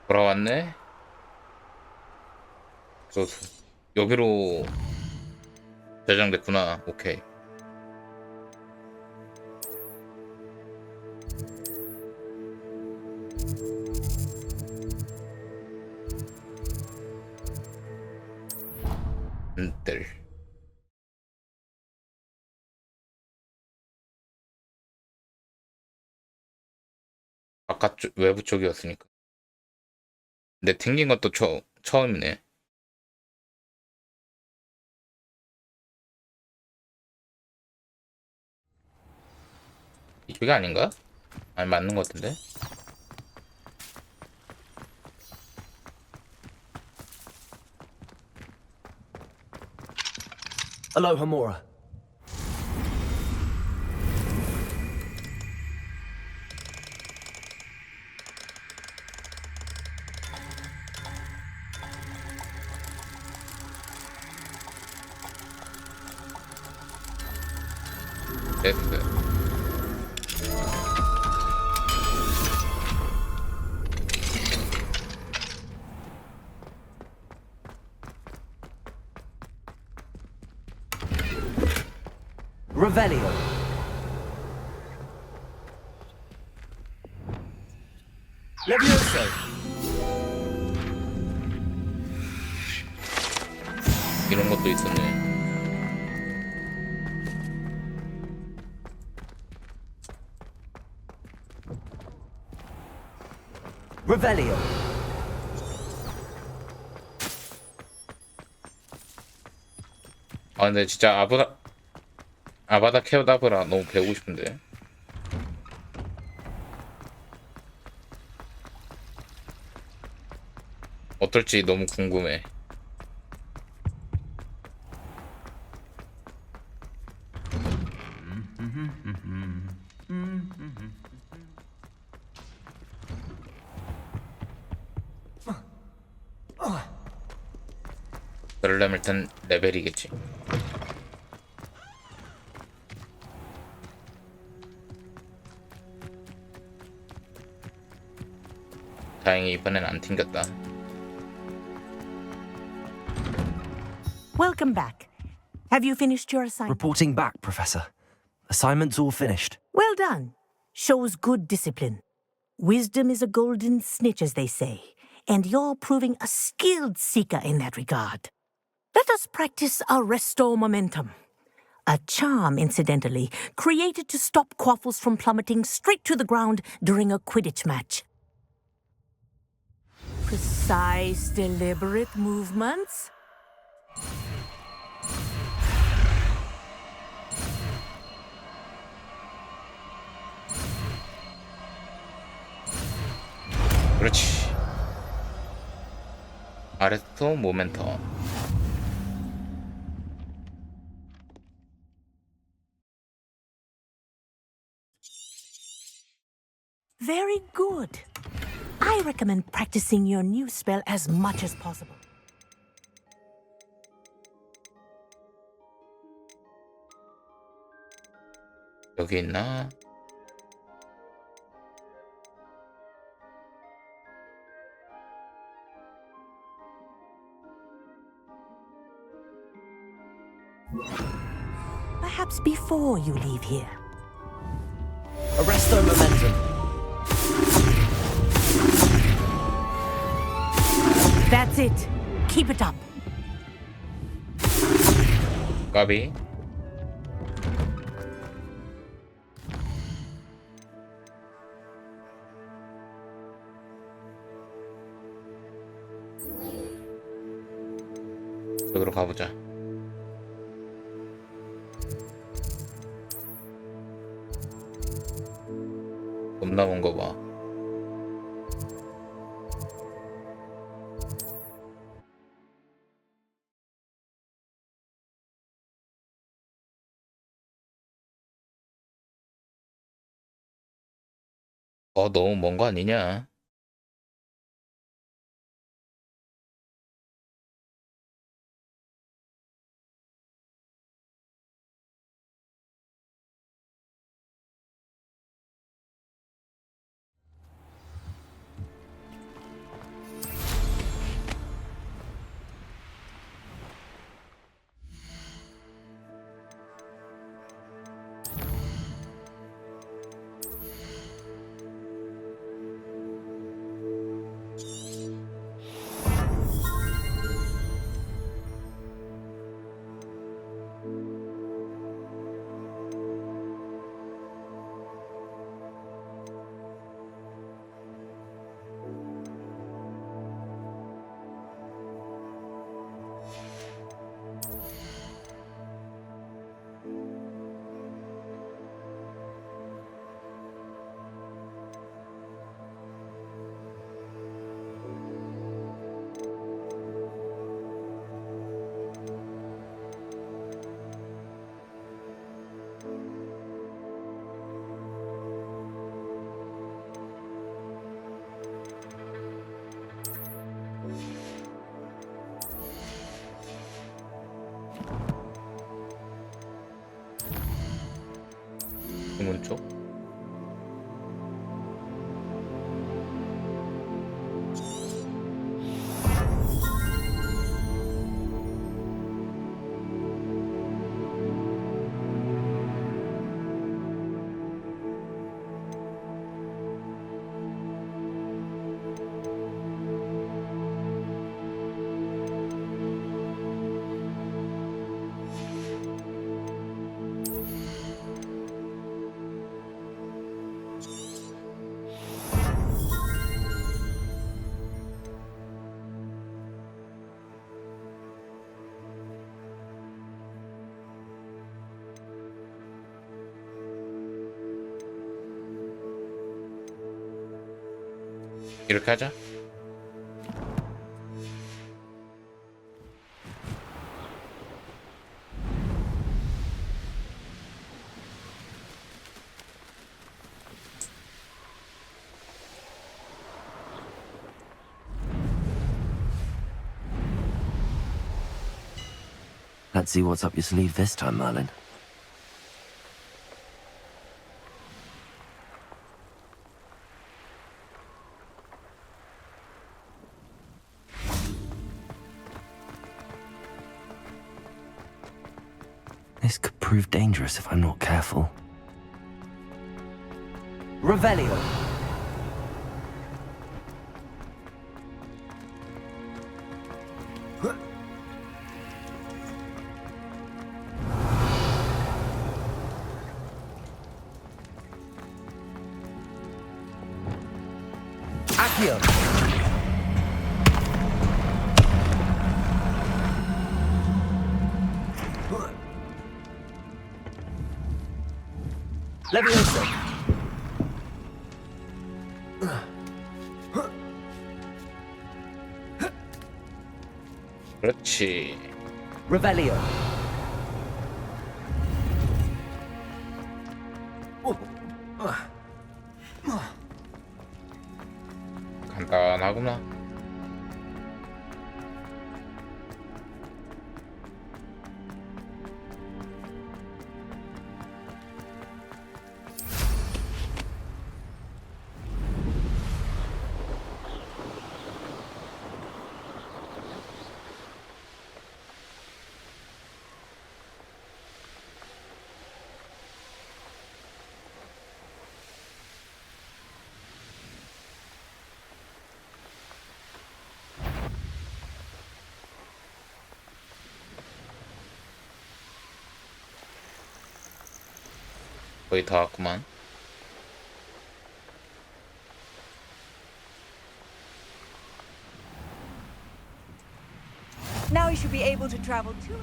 돌아왔네? 그래서 여기로 저장됐구나. 오케이. 들 바깥쪽 외부 쪽이었으니까. 근데 튕긴 것도 처음이네. 이쪽이 아닌가? 아니 맞는 것 같은데. Aloha Mora. 됐어. Revelio. Levioso. 이런 것도 있었네. Revelio. 아 근데 진짜 아바다 케어다브라 너무 배우고 싶은데. 어떨지 너무 궁금해. 그러려면 일단 레벨이겠지. 다행히 이번엔 안 튕겼다. Welcome back. Have you finished your assignment? Reporting back, Professor. Assignment's all finished. Well done. Shows good discipline. Wisdom is a golden snitch, as they say, and you're proving a skilled seeker in that regard. Let us practice Arresto Momentum. A charm, incidentally, created to stop quaffles from plummeting straight to the ground during a Quidditch match. Precise, deliberate movements. 그렇지. 아레스토 모멘텀. Very good. I recommend practicing your new spell as much as possible. 여기 있나? Perhaps before you leave here. Arresto Momentum. That's it. Keep it up. 까비. 저기로 가보자. 겁나 먼 거 봐. 너무 먼 거 아니냐? 문 쪽? 이렇게 하자. Let's see what's up your sleeve this time, Merlin. This could prove dangerous if I'm not careful. Revelio. Accio. Levioso. 그렇지. Revelio. 간단하구나. 거의 다 왔구만. Now we should be able to travel to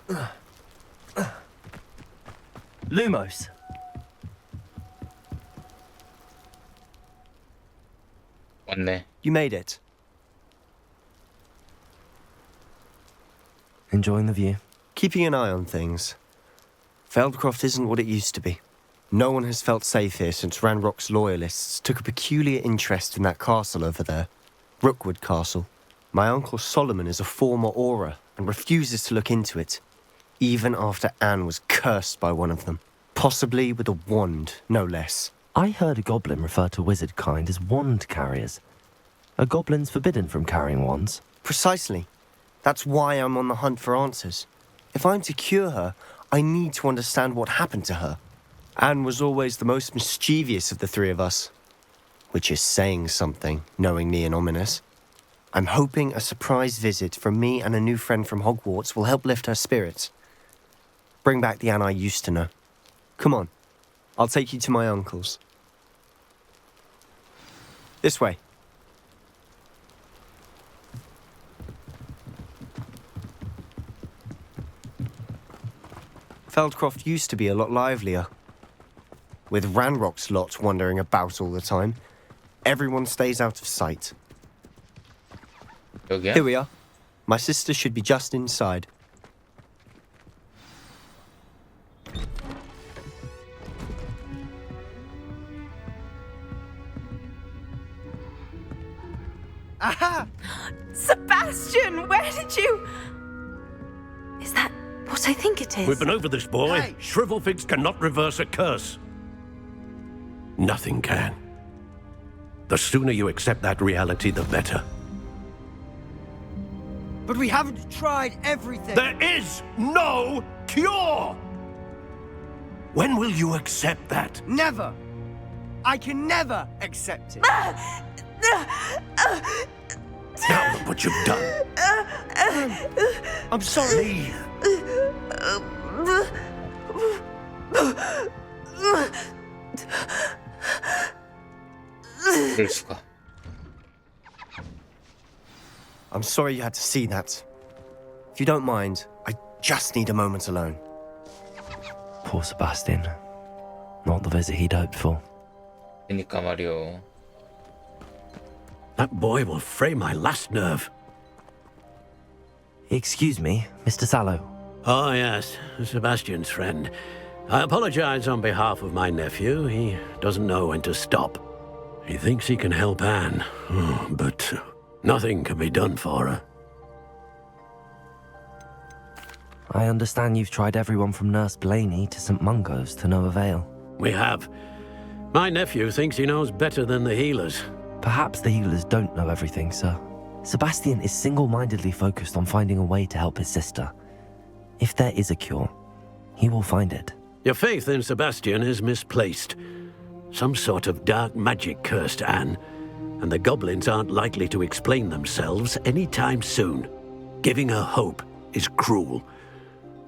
and Lumos. 왔네. You made it. Enjoying the view? Keeping an eye on things. Feldcroft isn't what it used to be. No one has felt safe here since Ranrock's loyalists took a peculiar interest in that castle over there. Rookwood Castle. My uncle Solomon is a former Auror and refuses to look into it, even after Anne was cursed by one of them. Possibly with a wand, no less. I heard a goblin refer to wizard kind as wand carriers. Are goblins forbidden from carrying wands? Precisely. That's why I'm on the hunt for answers. If I'm to cure her, I need to understand what happened to her. Anne was always the most mischievous of the three of us. Which is saying something, knowingly and ominous. I'm hoping a surprise visit from me and a new friend from Hogwarts will help lift her spirits. Bring back the Anne I used to know. Come on, I'll take you to my uncle's. This way. Feldcroft used to be a lot livelier. With Ranrock's lot wandering about all the time, everyone stays out of sight. 여기야? Here we are. My sister should be just inside. Aha! Sebastian, where did you... Is that what I think it is? We've been over this, boy. Hey. Shrivelfigs cannot reverse a curse. Nothing can. The sooner you accept that reality, the better. But we haven't tried everything. There is no cure! When will you accept that? Never. I can never accept it. Now look what you've done. I'm sorry. Leave. 그럴 수가. I'm sorry you had to see that. If you don't mind, I just need a moment alone. Poor Sebastian. Not the visit he'd hoped for. 그니까 말이요. That boy will fray my last nerve. Excuse me, Mr. Sallow. Oh, yes, Sebastian's friend. I apologize on behalf of my nephew. He doesn't know when to stop. He thinks he can help Anne, but nothing can be done for her. I understand you've tried everyone from Nurse Blaney to St. Mungo's to no avail. We have. My nephew thinks he knows better than the healers. Perhaps the healers don't know everything, sir. Sebastian is single-mindedly focused on finding a way to help his sister. If there is a cure, he will find it. Your faith in Sebastian is misplaced. Some sort of dark magic cursed Anne, and the goblins aren't likely to explain themselves anytime soon. Giving her hope is cruel.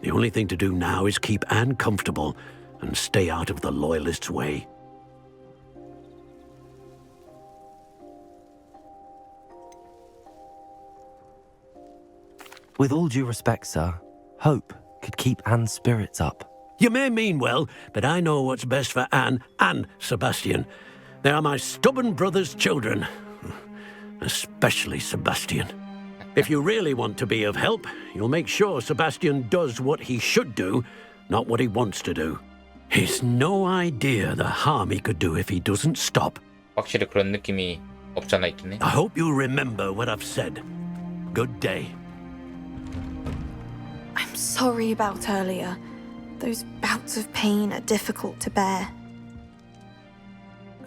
The only thing to do now is keep Anne comfortable and stay out of the Loyalists' way. With all due respect, sir, hope could keep Anne's spirits up. You may mean well, but I know what's best for Anne and Sebastian. They are my stubborn brother's children. Especially Sebastian. If you really want to be of help, you'll make sure Sebastian does what he should do, not what he wants to do. He's no idea the harm he could do if he doesn't stop. 확실히 그런 느낌이 없잖아 있긴 해. I hope you'll remember what I've said. Good day. I'm sorry about earlier. Those bouts of pain are difficult to bear.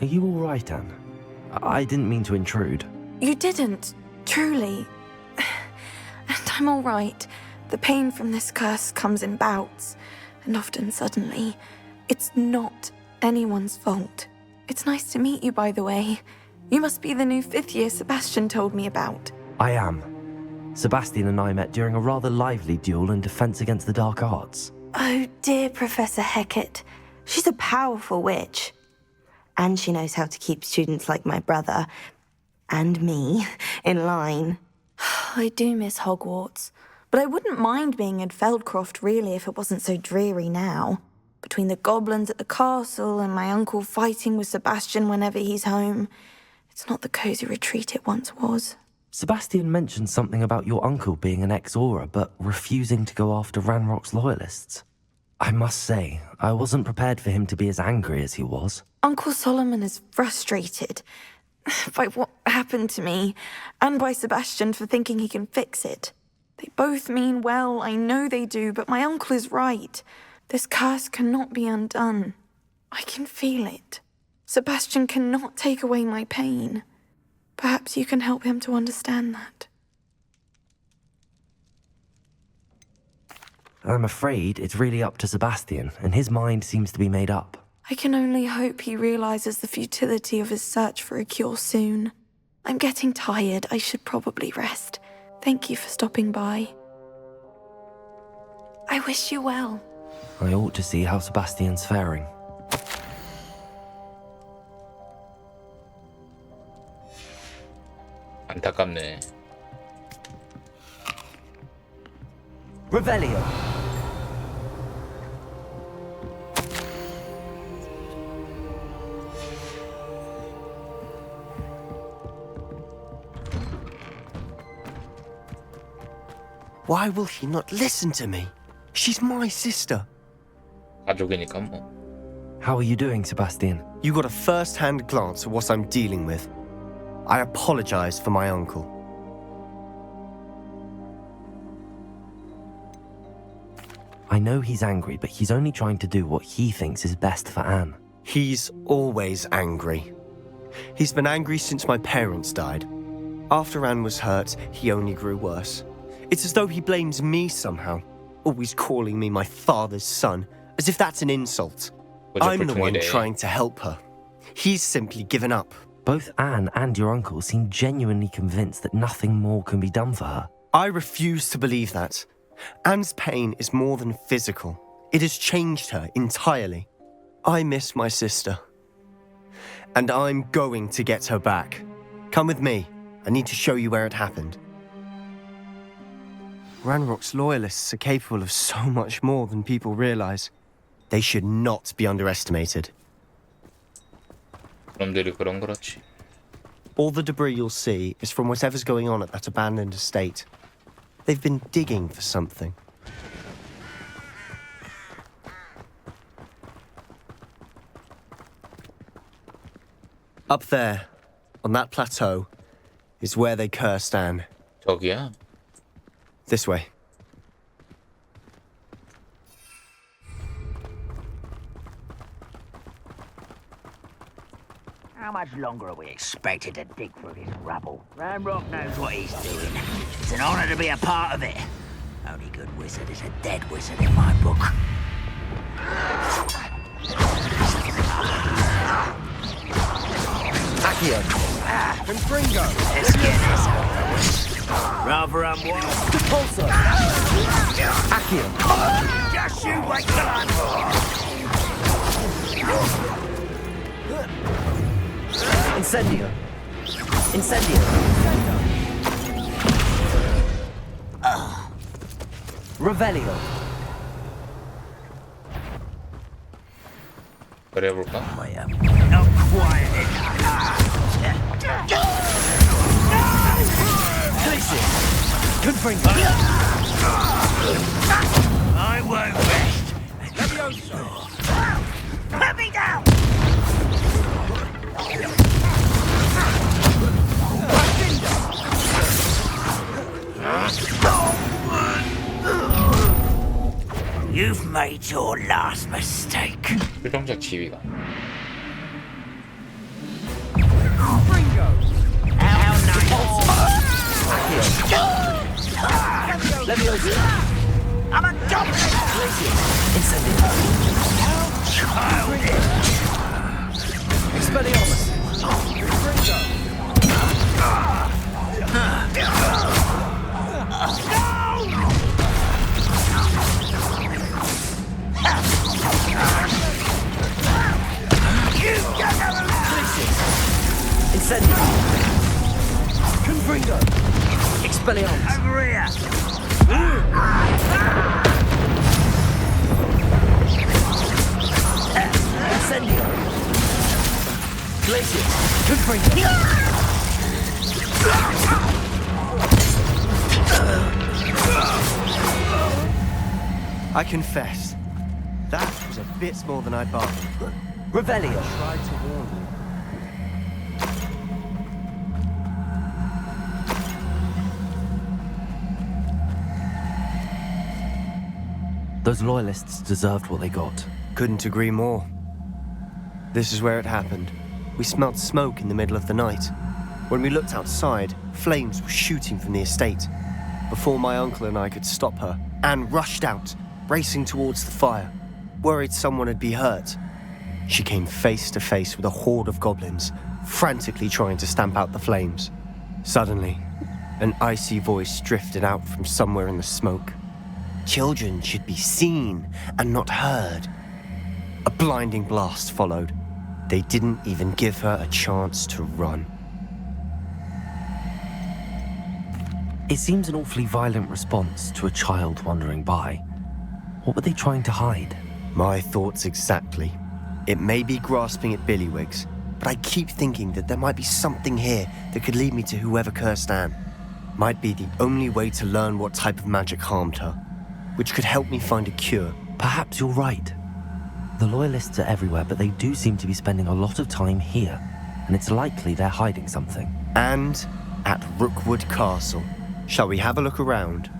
Are you all right, Anne? I didn't mean to intrude. You didn't, truly. And I'm all right. The pain from this curse comes in bouts, and often suddenly. It's not anyone's fault. It's nice to meet you, by the way. You must be the new 5th year Sebastian told me about. I am. Sebastian and I met during a rather lively duel in defense against the dark arts. Oh, dear Professor Hecat. She's a powerful witch. And she knows how to keep students like my brother, and me, in line. I do miss Hogwarts, but I wouldn't mind being in Feldcroft, really, if it wasn't so dreary now. Between the goblins at the castle and my uncle fighting with Sebastian whenever he's home, it's not the cosy retreat it once was. Sebastian mentioned something about your uncle being an ex-Aura, but refusing to go after Ranrock's loyalists. I must say, I wasn't prepared for him to be as angry as he was. Uncle Solomon is frustrated by what happened to me, and by Sebastian for thinking he can fix it. They both mean well, I know they do, but my uncle is right. This curse cannot be undone. I can feel it. Sebastian cannot take away my pain. Perhaps you can help him to understand that. I'm afraid it's really up to Sebastian, and his mind seems to be made up. I can only hope he realizes the futility of his search for a cure soon. I'm getting tired. I should probably rest. Thank you for stopping by. I wish you well. I ought to see how Sebastian's faring. 안타깝네. Revelio. Why will he not listen to me? She's my sister. 가족이니까 뭐. How are you doing, Sebastian? You got a first-hand glance at what I'm dealing with. I apologize for my uncle. I know he's angry, but he's only trying to do what he thinks is best for Anne. He's always angry. He's been angry since my parents died. After Anne was hurt, he only grew worse. It's as though he blames me somehow, always calling me my father's son, as if that's an insult. I'm the one trying to help her. He's simply given up. Both Anne and your uncle seem genuinely convinced that nothing more can be done for her. I refuse to believe that. Anne's pain is more than physical. It has changed her entirely. I miss my sister. And I'm going to get her back. Come with me. I need to show you where it happened. Ranrock's loyalists are capable of so much more than people realize. They should not be underestimated. 그놈들이 그런 그렇지. All the debris you'll see is from whatever's going on at that abandoned estate. They've been digging for something. Up there, on that plateau, is where they cursed Anne. 저기야? This way. How much longer are we expected to dig through this rubble? Ranrock knows what he's doing. It's an honor to be a part of it. Only good wizard is a dead wizard in my book. Accio! Confringo! Let's get this over with. Rather unwild. Repulsor! Accio! Just shoot like that! Incendio! Incendio! Revelio! 그래 볼까? Not quiet enough. Confringo! I won't rest. Put me down! You've made your last mistake. 표정적 지위가. I'm a dominator! Expelliarmus! Incendio! Confringo! Expelliarmus! Over here! Incendio! Glacius! Confringo! I confess, that was a bit more than I bargained for. Revelio! Tried to warn you. Those loyalists deserved what they got. Couldn't agree more. This is where it happened. We smelt smoke in the middle of the night. When we looked outside, flames were shooting from the estate. Before my uncle and I could stop her, Anne rushed out, racing towards the fire, worried someone had been hurt. She came face to face with a horde of goblins, frantically trying to stamp out the flames. Suddenly, an icy voice drifted out from somewhere in the smoke. Children should be seen and not heard. A blinding blast followed. They didn't even give her a chance to run. It seems an awfully violent response to a child wandering by. What were they trying to hide? My thoughts exactly. It may be grasping at Billywigs, but I keep thinking that there might be something here that could lead me to whoever cursed Anne. Might be the only way to learn what type of magic harmed her, which could help me find a cure. Perhaps you're right. The loyalists are everywhere, but they do seem to be spending a lot of time here, and it's likely they're hiding something. And at Rookwood Castle. Shall we have a look around?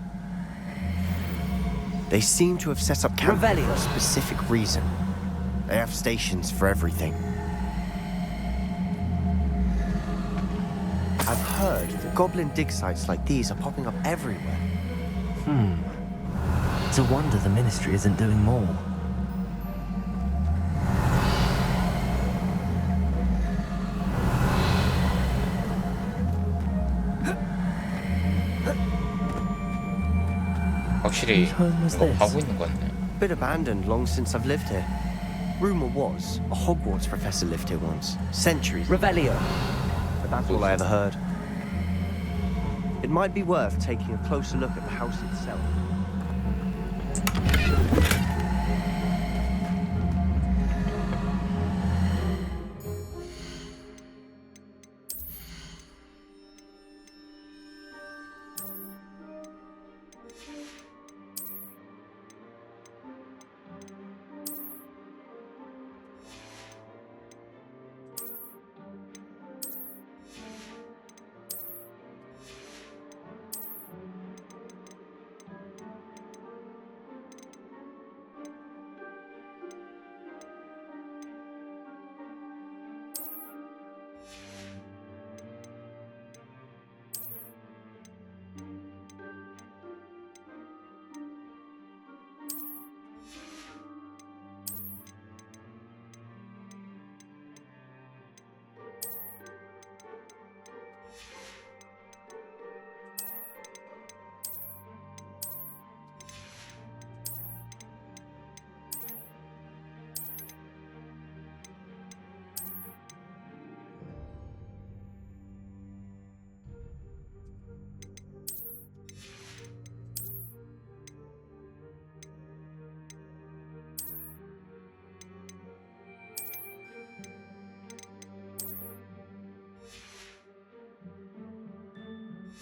They seem to have set up camp for a specific reason. They have stations for everything. I've heard that goblin dig sites like these are popping up everywhere. It's a wonder the Ministry isn't doing more. 확실히 Whose home was 이거 this? 하고 있는 거 같네. Been abandoned long since I've lived here. Rumor was a Hogwarts professor lived here once, centuries. Revelio. But that's all I ever heard. It might be worth taking a closer look at the house itself.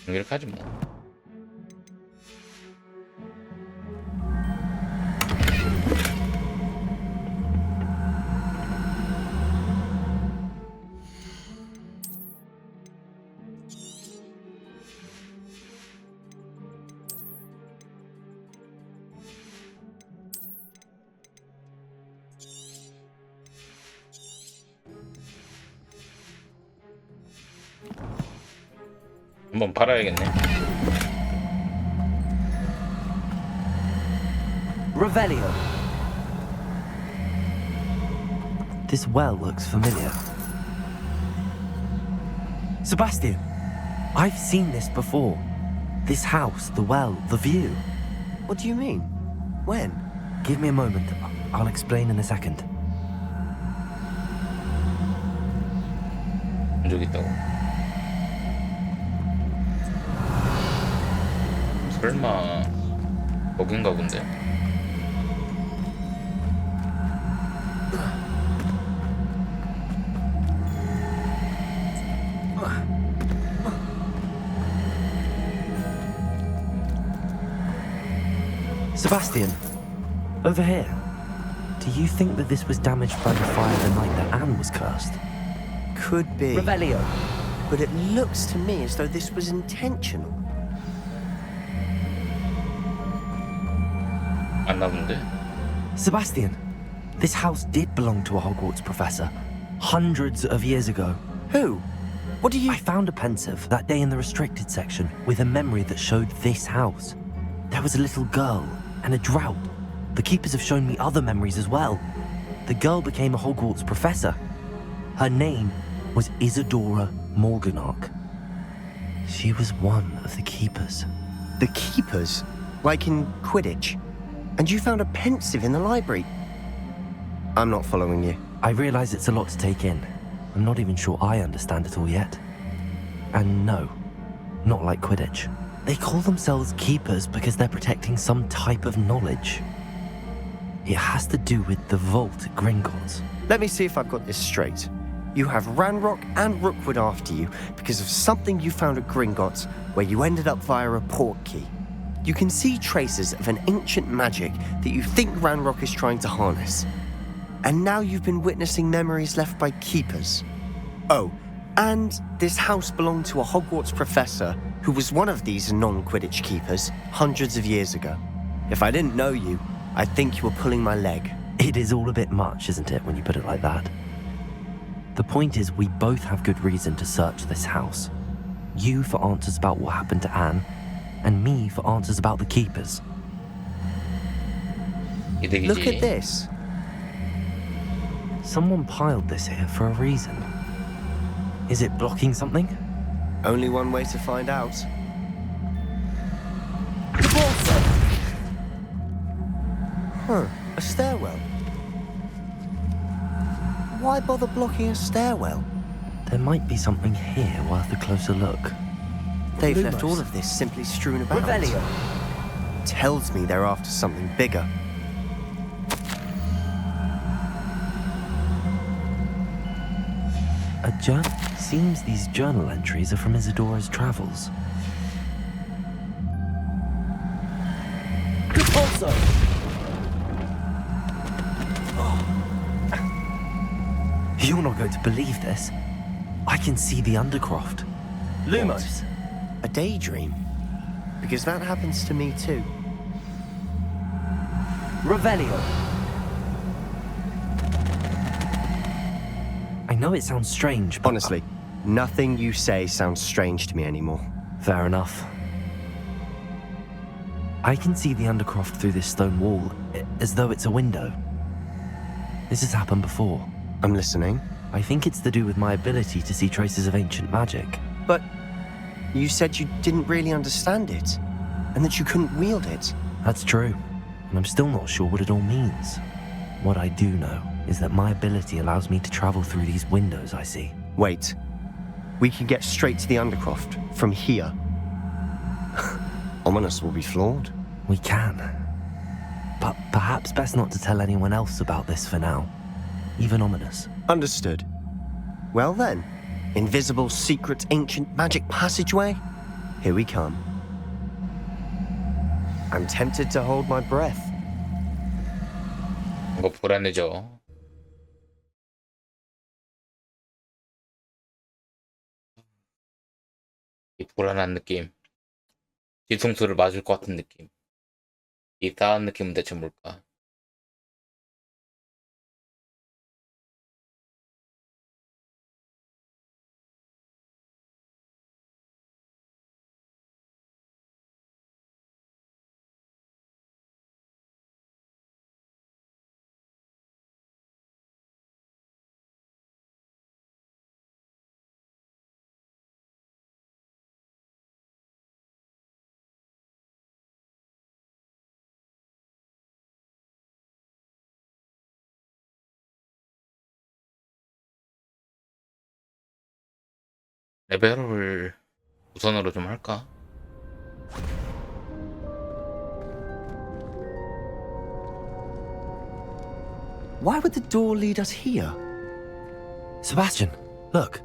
이렇게 하지 뭐. 한번 팔아야겠네. Revelio. This well looks familiar. Sebastian, I've seen this before. This house, the well, the view. What do you mean? When? Give me a moment. I'll explain in a second. 저기 있다고. 설마 거긴가 본데. Sebastian, over here. Do you think that this was damaged by the fire the night that Anne was cursed? Could be. Revelio. But it looks to me as though this was intentional. 맞나 본데. Sebastian, this house did belong to a Hogwarts professor. Hundreds of years ago. Who? What do you... I found a pensive that day in the restricted section with a memory that showed this house. There was a little girl and a drought. The keepers have shown me other memories as well. The girl became a Hogwarts professor. Her name was Isadora Morganach. She was one of the keepers. The keepers? Like in Quidditch? And you found a pensive in the library? I'm not following you. I realize it's a lot to take in. I'm not even sure I understand it all yet. And no, not like Quidditch. They call themselves keepers because they're protecting some type of knowledge. It has to do with the vault at Gringotts. Let me see if I've got this straight. You have Ranrock and Rookwood after you because of something you found at Gringotts where you ended up via a portkey. You can see traces of an ancient magic that you think Ranrock is trying to harness. And now you've been witnessing memories left by keepers. Oh, And this house belonged to a Hogwarts professor who was one of these non-Quidditch keepers hundreds of years ago. If I didn't know you, I'd think you were pulling my leg. It is all a bit much, isn't it, when you put it like that? The point is, we both have good reason to search this house. You for answers about what happened to Anne, and me for answers about the keepers. 이득이지. Look at this. Someone piled this here for a reason. Is it blocking something? Only one way to find out. Huh, a stairwell. Why bother blocking a stairwell? There might be something here worth a closer look. They've Lumos. left all of this simply strewn about. Revelio. Tells me they're after something bigger. A journal? Seems these journal entries are from Isadora's travels. Also, You're not going to believe this. I can see the Undercroft. Lumos. A daydream. Because that happens to me too. Revelio. I know it sounds strange, but... Honestly, nothing you say sounds strange to me anymore. Fair enough. I can see the Undercroft through this stone wall, as though it's a window. This has happened before. I'm listening. I think it's to do with my ability to see traces of ancient magic. But you said you didn't really understand it, and that you couldn't wield it. That's true, and I'm still not sure what it all means. What I do know is that my ability allows me to travel through these windows I see. Wait. We can get straight to the Undercroft from here. Ominous will be floored. We can. But perhaps best not to tell anyone else about this for now. Even Ominous. Understood. Well then, invisible, secret, ancient magic passageway? Here we come. I'm tempted to hold my breath. 이거 불안해져. 이 불안한 느낌. 뒤통수를 맞을 것 같은 느낌. 이 이상한 느낌은 대체 뭘까? 레벨을 우선으로 좀 할까? Why would the door lead us here? Sebastian, look.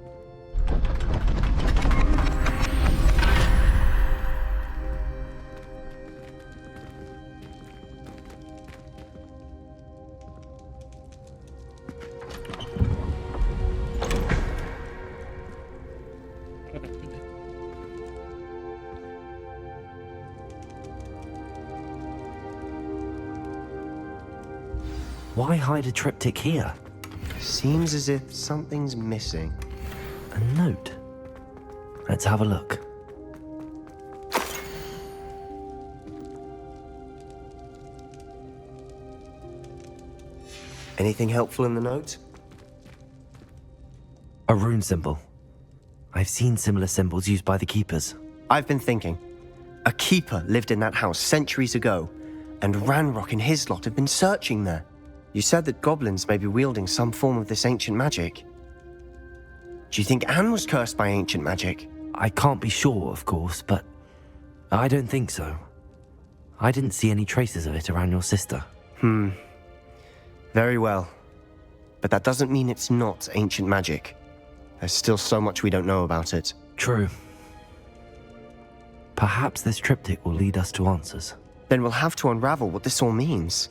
Why hide a triptych here? Seems as if something's missing. A note. Let's have a look. Anything helpful in the note? A rune symbol. I've seen similar symbols used by the keepers. I've been thinking. A keeper lived in that house centuries ago, and Ranrock and his lot have been searching there. You said that goblins may be wielding some form of this ancient magic. Do you think Anne was cursed by ancient magic? I can't be sure, of course, but I don't think so. I didn't see any traces of it around your sister. Very well. But that doesn't mean it's not ancient magic. There's still so much we don't know about it. True. Perhaps this triptych will lead us to answers. Then we'll have to unravel what this all means.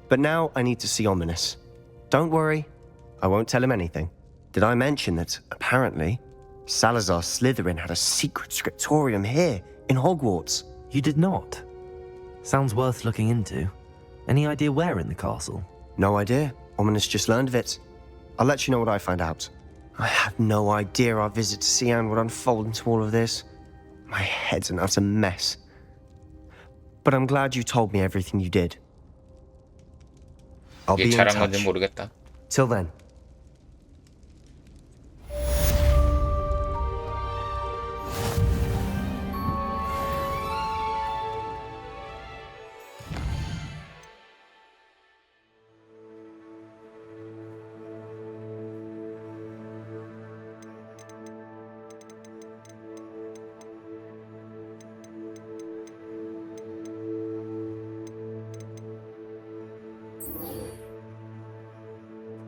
But now I need to see Ominous. Don't worry, I won't tell him anything. Did I mention that, apparently, Salazar Slytherin had a secret scriptorium here in Hogwarts? You did not. Sounds worth looking into. Any idea where in the castle? No idea. Ominous just learned of it. I'll let you know what I find out. I had no idea our visit to Cian would unfold into all of this. My head's an utter mess. But I'm glad you told me everything you did. I'll be 이게 in 잘한 건지 touch. 모르겠다. Till then.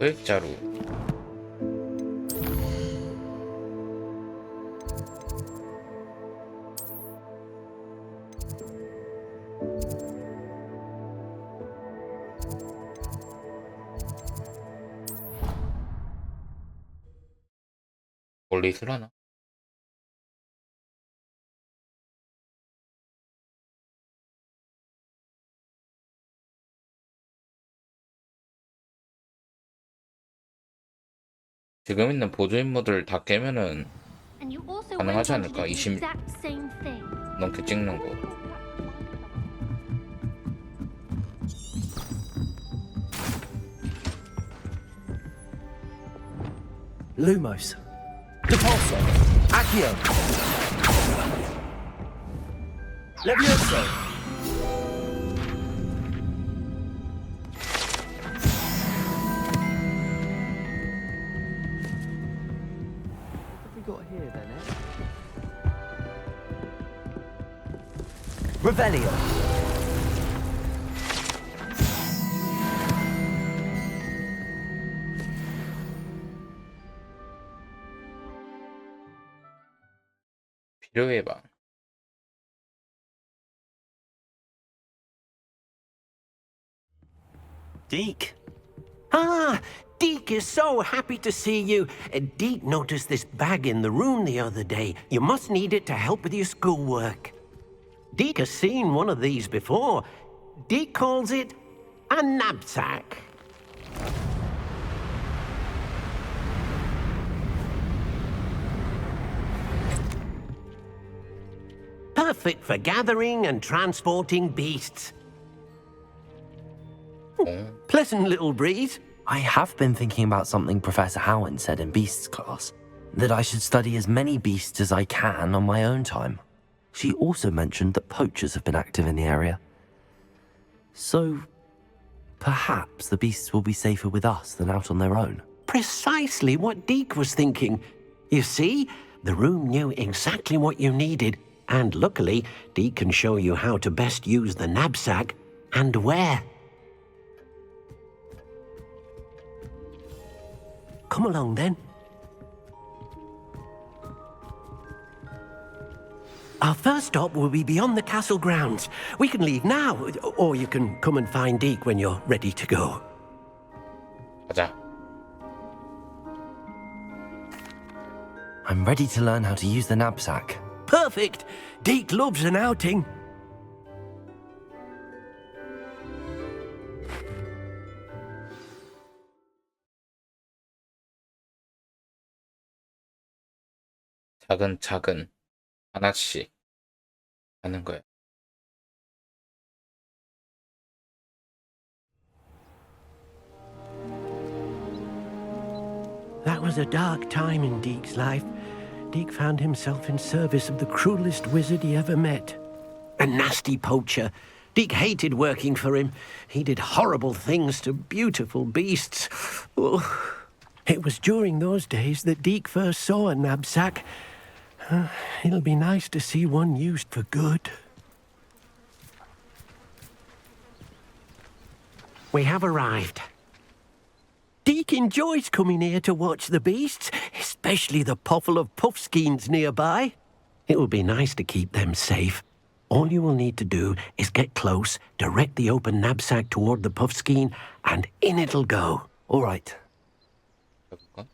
소액자루. 원래 있으려나? 지금 있는 보조 임무들 다 깨면은 가능하지 않을까? 20 넘게 찍는 거. Lumos. Depulso. Accio. Levioso. What have we got here then, Revelio. 필요 예방. Deke. Ah, Deke is so happy to see you. Deke noticed this bag in the room the other day. You must need it to help with your schoolwork. Deke has seen one of these before. Deke calls it a knapsack. Perfect for gathering and transporting beasts. Pleasant little breeze. I have been thinking about something Professor Howard said in Beasts class, that I should study as many beasts as I can on my own time. She also mentioned that poachers have been active in the area. So, perhaps the beasts will be safer with us than out on their own. Precisely what Deke was thinking. You see, the room knew exactly what you needed, and luckily, Deke can show you how to best use the knapsack and where. Come along then. Our first stop will be beyond the castle grounds. We can leave now, or you can come and find Deke when you're ready to go. 가자. I'm ready to learn how to use the knapsack. Perfect! Deke loves an outing. 차근차근 하나씩 하는 거야. That was a dark time in Deke's life. Deke found himself in service of the cruelest wizard he ever met. A nasty poacher. Deke hated working for him. He did horrible things to beautiful beasts. Oh. It was during those days that Deke first saw a knapsack. It'll be nice to see one used for good. We have arrived. Deke enjoys coming here to watch the beasts, especially the puffle of puffskeins nearby. It will be nice to keep them safe. All you will need to do is get close, direct the open knapsack toward the puffskein, and in it'll go. All right. 해볼까?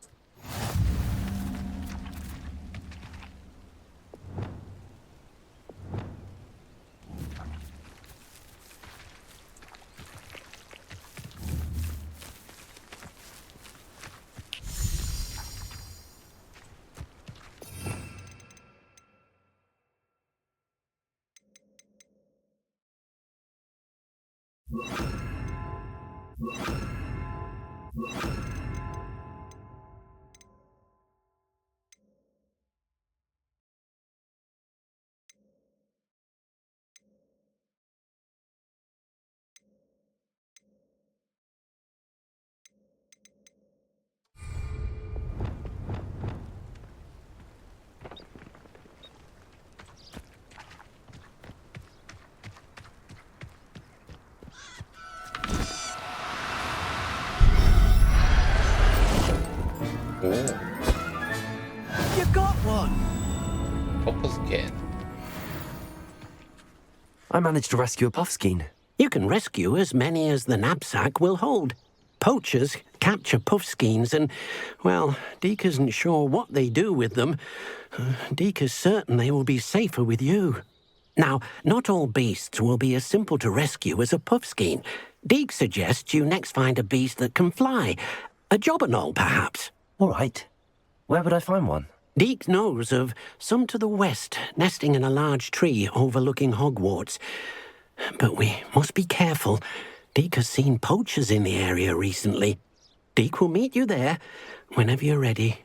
오, You got one! 버프 스캔. I managed to rescue a puffskein. You can rescue as many as the knapsack will hold. Poachers capture puffskeins and, well, Deke isn't sure what they do with them. Deke is certain they will be safer with you. Now, not all beasts will be as simple to rescue as a puffskein. Deke suggests you next find a beast that can fly. A jobberknoll, perhaps. All right. Where would I find one? Deke knows of some to the west, nesting in a large tree overlooking Hogwarts. But we must be careful. Deke has seen poachers in the area recently. Deke will meet you there whenever you're ready.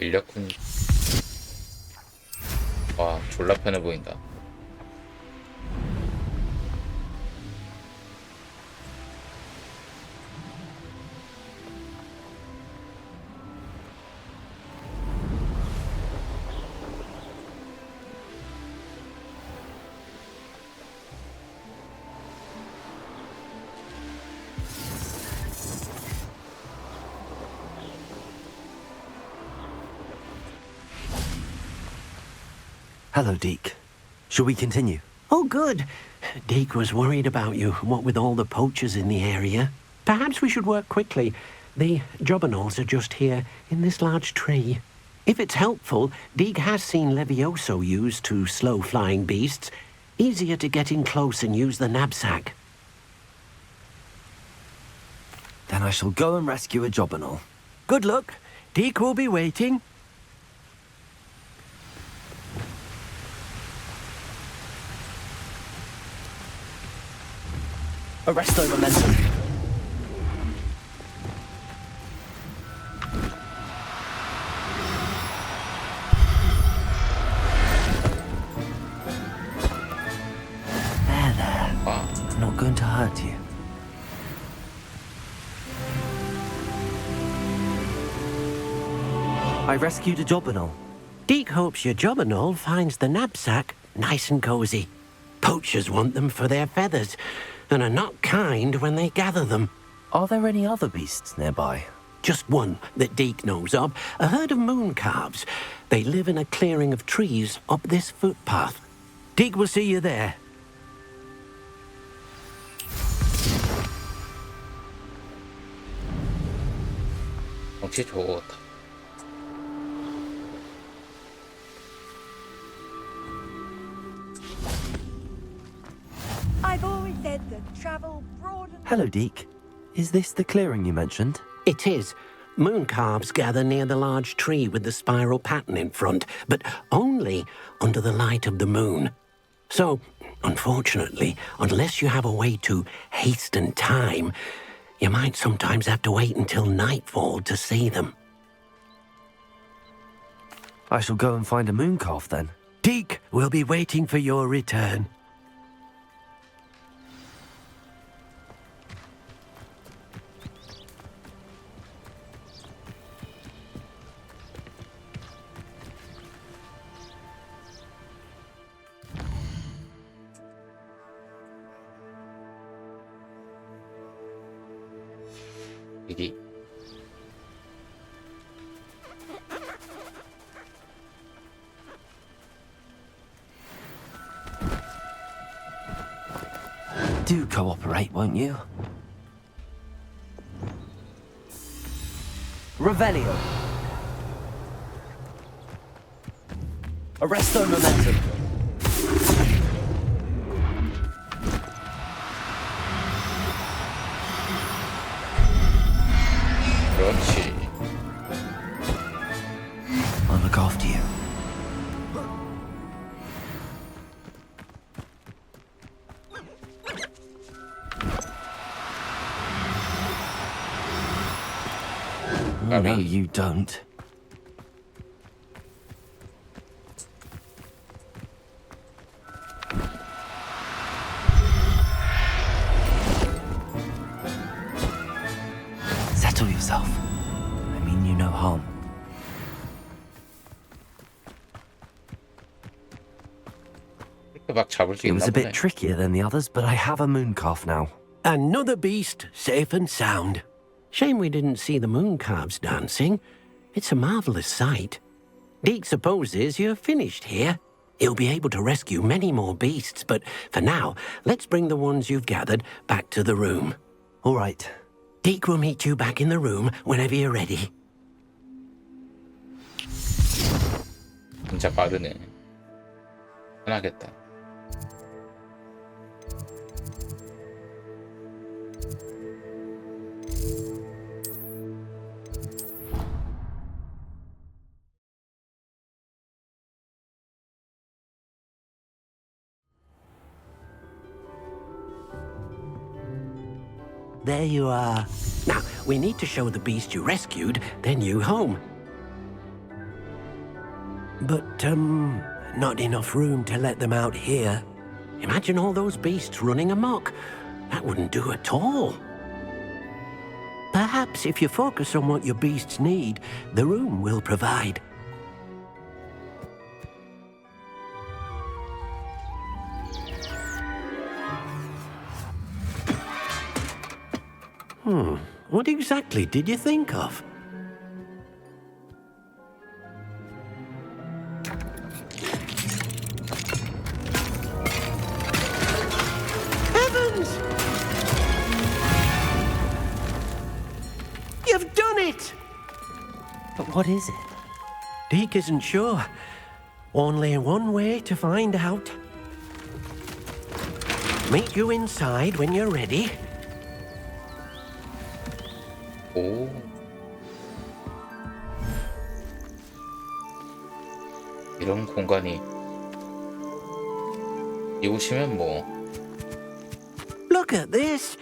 인력군. 와, 졸라 편해 보인다. Hello, Deke. Shall we continue? Oh, good. Deke was worried about you, what with all the poachers in the area. Perhaps we should work quickly. The jobberknolls are just here, in this large tree. If it's helpful, Deke has seen Levioso used to slow flying beasts. Easier to get in close and use the knapsack. Then I shall go and rescue a jobberknoll. Good luck. Deke will be waiting. Arresto momentum. There. 와, I'm not going to hurt you. I rescued a jobberknoll. Deke hopes your jobberknoll finds the knapsack nice and cozy. Poachers want them for their feathers, and are not kind when they gather them. Are there any other beasts nearby? Just one that Deke knows of, a herd of moon calves. They live in a clearing of trees up this footpath. Deke will see you there. 경치 좋다. I've always said that travel broadens. Hello, Deke. Is this the clearing you mentioned? It is. Moon calves gather near the large tree with the spiral pattern in front, but only under the light of the moon. So, unfortunately, unless you have a way to hasten time, you might sometimes have to wait until nightfall to see them. I shall go and find a moon calf then. Deke will be waiting for your return. 여기. Do cooperate, won't you? Revelio. Arresto momentum. 그렇지. I'll look after you. No, you don't. Settle yourself. I mean you no harm. 이렇게 막 잡을 수 It 있나 was a 보네. bit trickier than the others, but I have a moon calf now. Another beast, safe and sound. Shame we didn't see the moon calves dancing. It's a marvelous sight. Deke supposes you're finished here. He'll be able to rescue many more beasts, but for now, let's bring the ones you've gathered back to the room. All right. Deke will meet you back in the room whenever you're ready. 진짜 빠르네. 편하겠다. There you are. Now, we need to show the beast you rescued their new home. But, not enough room to let them out here. Imagine all those beasts running amok. That wouldn't do at all. Perhaps if you focus on what your beasts need, the room will provide. What exactly did you think of? Heavens! You've done it! But what is it? Deke isn't sure. Only one way to find out. Meet you inside when you're ready. 오. 이런 공간이 이곳이면 뭐. Look at this.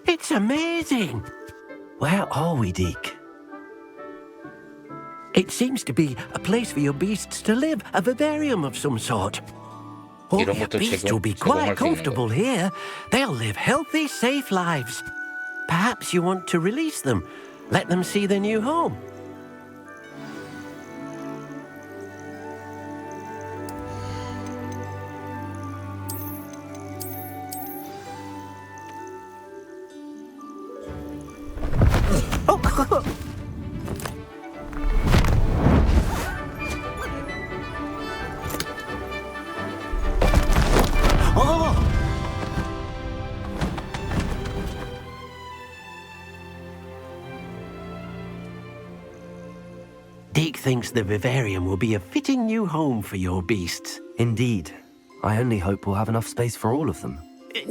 It's amazing. Where are we, Deke? It seems to be a place for your beasts to live, a vivarium of some sort. All 이런 your 것도 beasts 제공- will be 제공할 quite 수 있는 comfortable here. They'll live healthy, safe lives. Perhaps you want to release them, let them see their new home. Deke thinks the vivarium will be a fitting new home for your beasts. Indeed. I only hope we'll have enough space for all of them.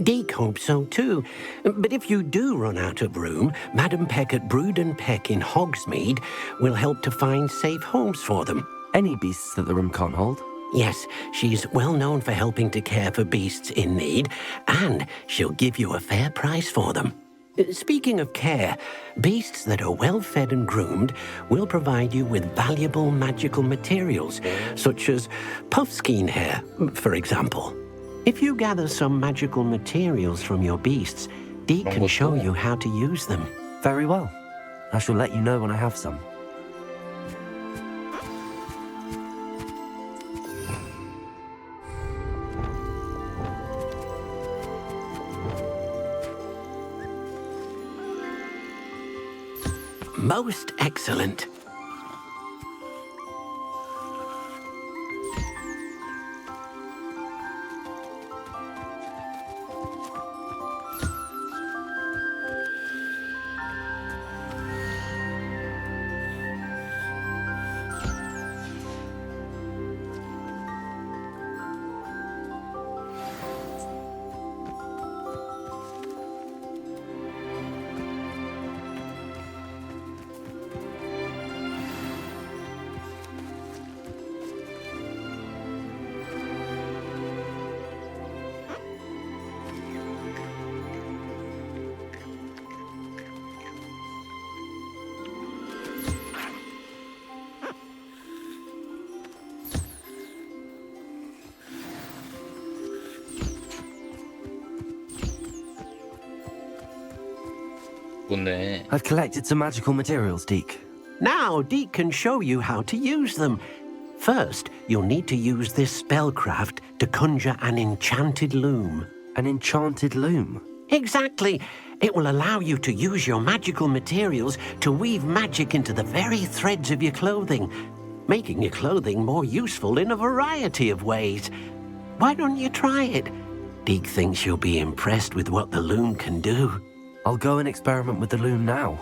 Deke hopes so too. But if you do run out of room, Madam Peck at Brood and Peck in Hogsmeade will help to find safe homes for them. Any beasts that the room can't hold? Yes, she's well known for helping to care for beasts in need, and she'll give you a fair price for them. Speaking of care, beasts that are well fed and groomed will provide you with valuable magical materials, such as puffskein hair, for example. If you gather some magical materials from your beasts, Deke can show you how to use them. Very well. I shall let you know when I have some. Most excellent. 좋네. I've collected some magical materials, Deke. Now, Deke can show you how to use them. First, you'll need to use this spellcraft to conjure an enchanted loom. An enchanted loom. Exactly. It will allow you to use your magical materials to weave magic into the very threads of your clothing, making your clothing more useful in a variety of ways. Why don't you try it? Deke thinks you'll be impressed with what the loom can do. I'll go and experiment with the loom now.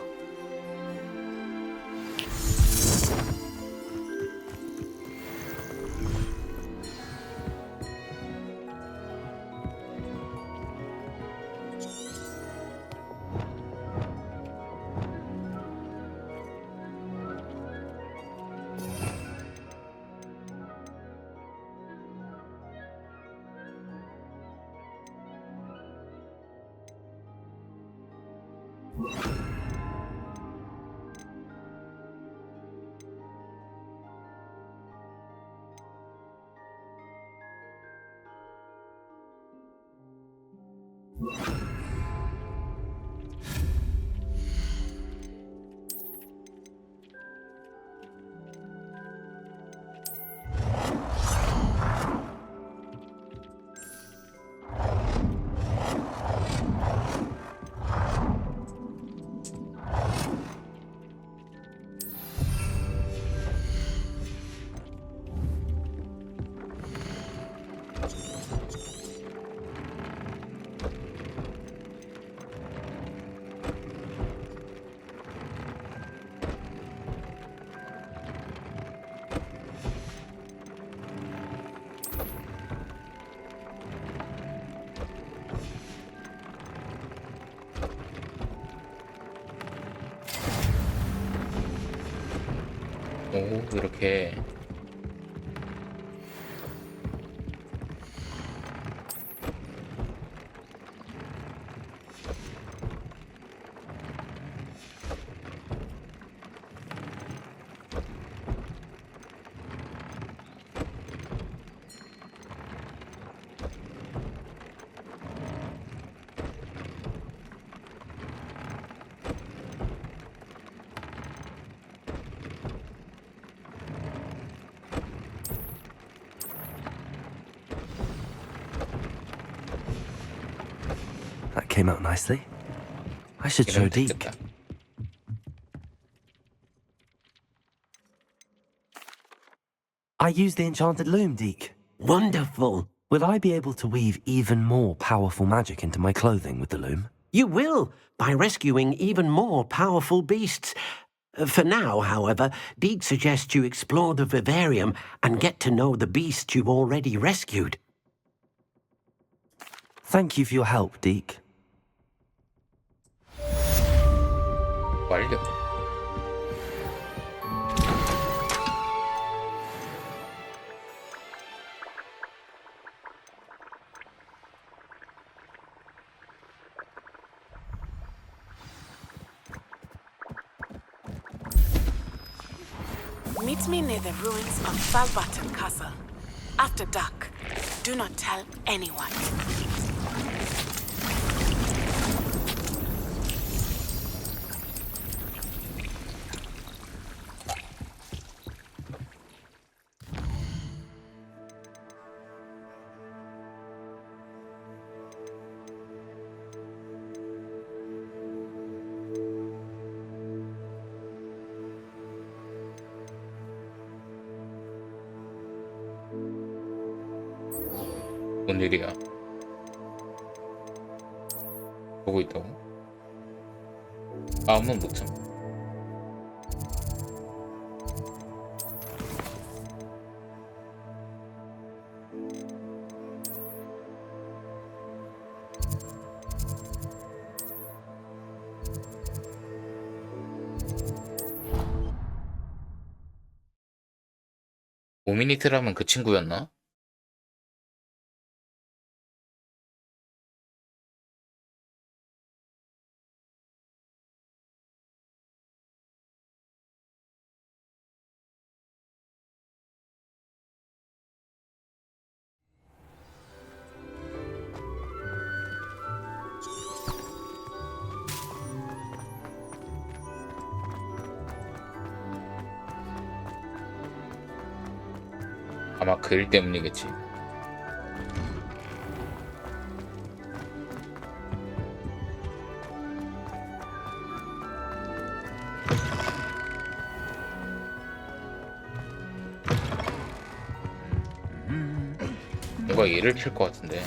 오, 이렇게. That came out nicely. I should show 이러면 Deke. 됐겠다. I used the enchanted loom, Deke. Wonderful. Will I be able to weave even more powerful magic into my clothing with the loom? You will, by rescuing even more powerful beasts. For now, however, Deke suggests you explore the vivarium and get to know the beasts you've already rescued. Thank you for your help, Deke. 완료. Meet me near the ruins of Falbaton Castle. After dark. Do not tell anyone. 뭔 일이야? 보고 있다고? 마음은 못 참. 오미니트라면 그 친구였나? 아마 그 일 때문이겠지. 뭔가 얘를 킬 것 같은데.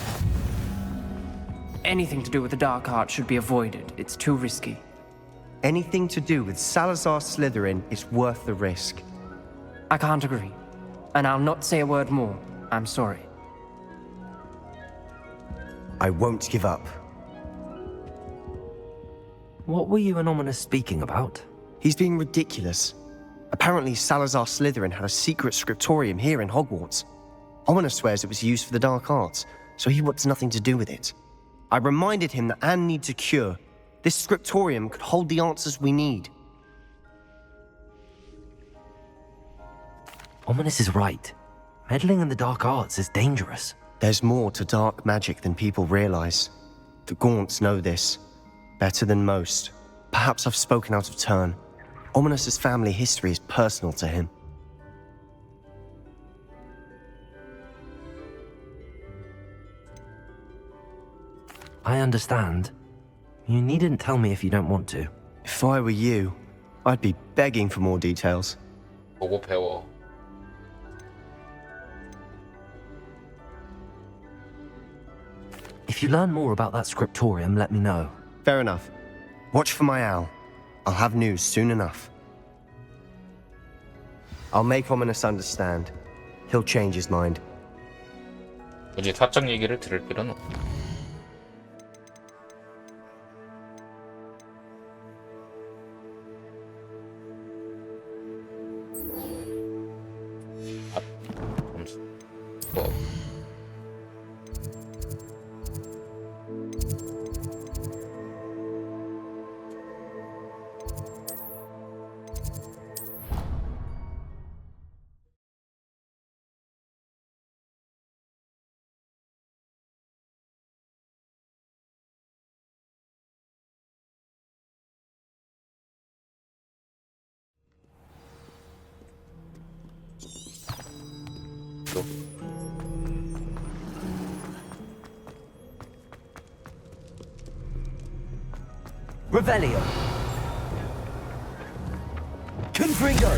Anything to do with the dark art should be avoided. It's too risky. Anything to do with Salazar Slytherin is worth the risk. I can't agree. And I'll not say a word more. I'm sorry. I won't give up. What were you and Ominous speaking about? He's being ridiculous. Apparently, Salazar Slytherin had a secret scriptorium here in Hogwarts. Ominous swears it was used for the dark arts, so he wants nothing to do with it. I reminded him that Anne needs a cure. This scriptorium could hold the answers we need. Ominous is right. Meddling in the dark arts is dangerous. There's more to dark magic than people realize. The Gaunts know this better than most. Perhaps I've spoken out of turn. Ominous's family history is personal to him. I understand. You needn't tell me if you don't want to. If I were you, I'd be begging for more details. 보고 배워. If you learn more about that scriptorium, let me know. Fair enough. Watch for my owl. I'll have news soon enough. I'll make Ominous understand. He'll change his mind. 굳이 사적 얘기를 들을 필요는 없다. 뭐. Revelio. Confringo.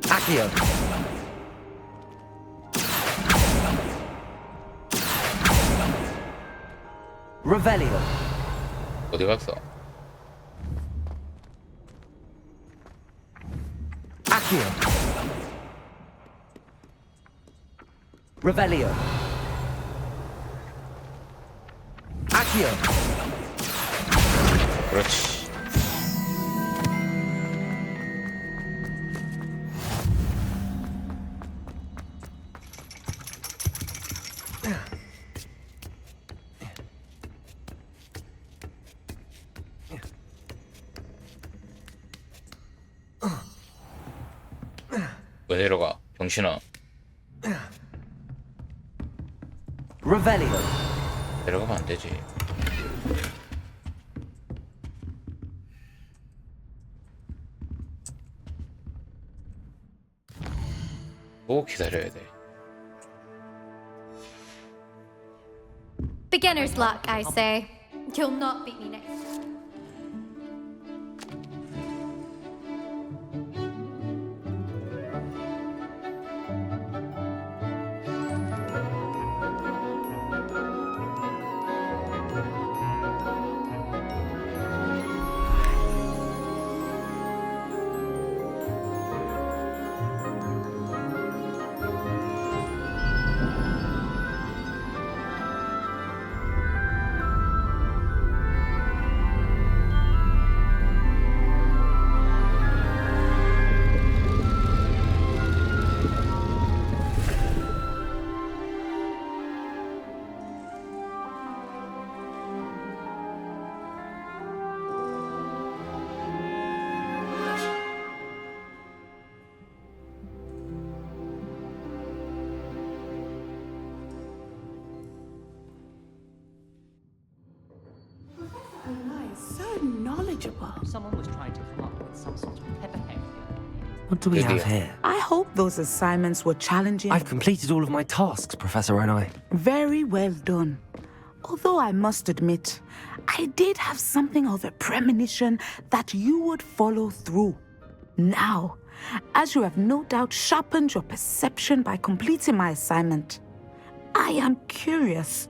Accio. Revelio. 어디 갔어? Accio. Revelio. Accio. 그렇지. 왜 내려가? 병신아. Revelio. 내려가면 안 되지. 또 기다려야 돼. Beginner's luck, I say. You'll not beat me next. So knowledgeable. Someone was trying to come up with some sort of pepper cake. What do we Good have deal. here? I hope those assignments were challenging. I've completed all of my tasks, Professor Onai. Very well done. Although I must admit, I did have something of a premonition that you would follow through. Now, as you have no doubt sharpened your perception by completing my assignment, I am curious,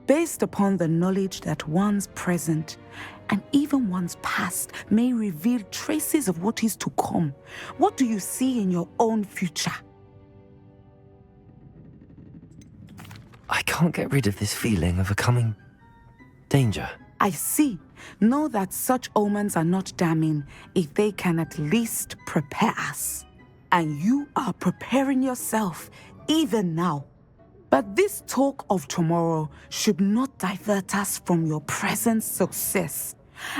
based upon the knowledge that one's present and even one's past may reveal traces of what is to come. What do you see in your own future? I can't get rid of this feeling of a coming danger. I see. Know that such omens are not damning if they can at least prepare us. And you are preparing yourself even now. But this talk of tomorrow should not divert us from your present success.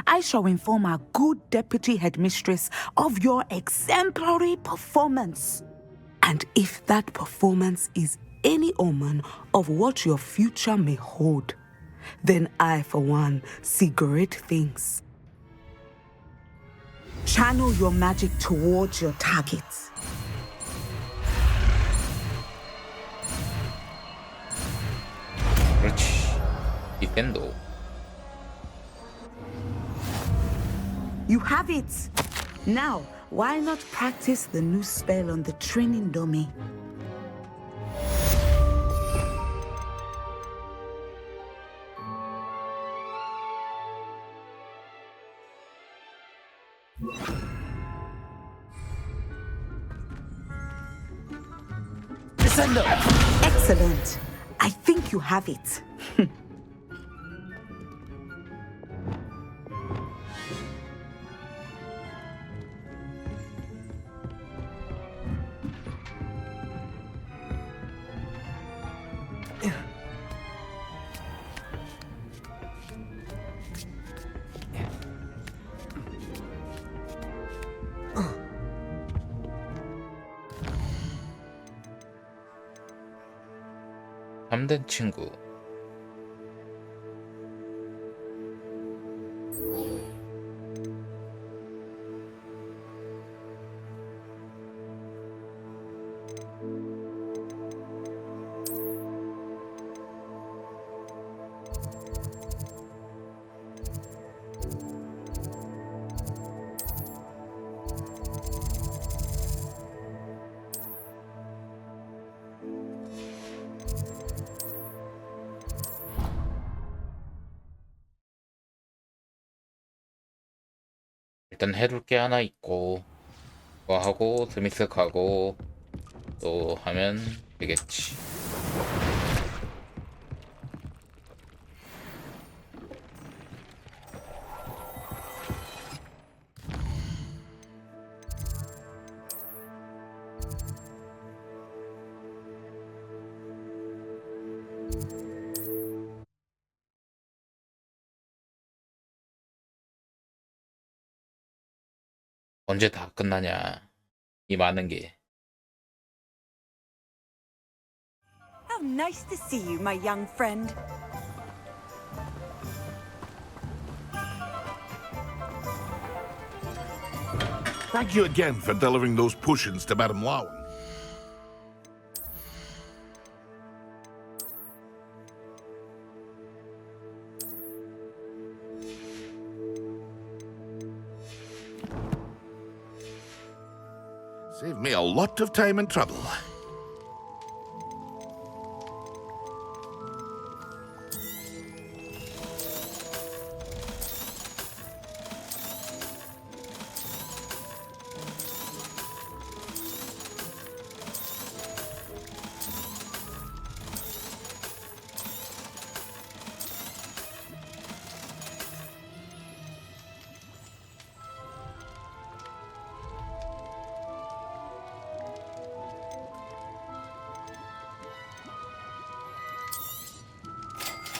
I shall inform our good deputy headmistress of your exemplary performance. And if that performance is any omen of what your future may hold, then I, for one, see great things. Channel your magic towards your targets. 그렇지. 디펜도. You have it! Now, why not practice the new spell on the training dummy? Descendo! Excellent. I think you have it. 참된 친구. 일단 해둘 게 하나 있고 그거 하고 스미스 가고 또 하면 되겠지. 언제 다 끝나냐 이 많은 게. How nice to see you, my young friend. Thank you again for delivering those potions to Madame Lowen. Saved me a lot of time and trouble.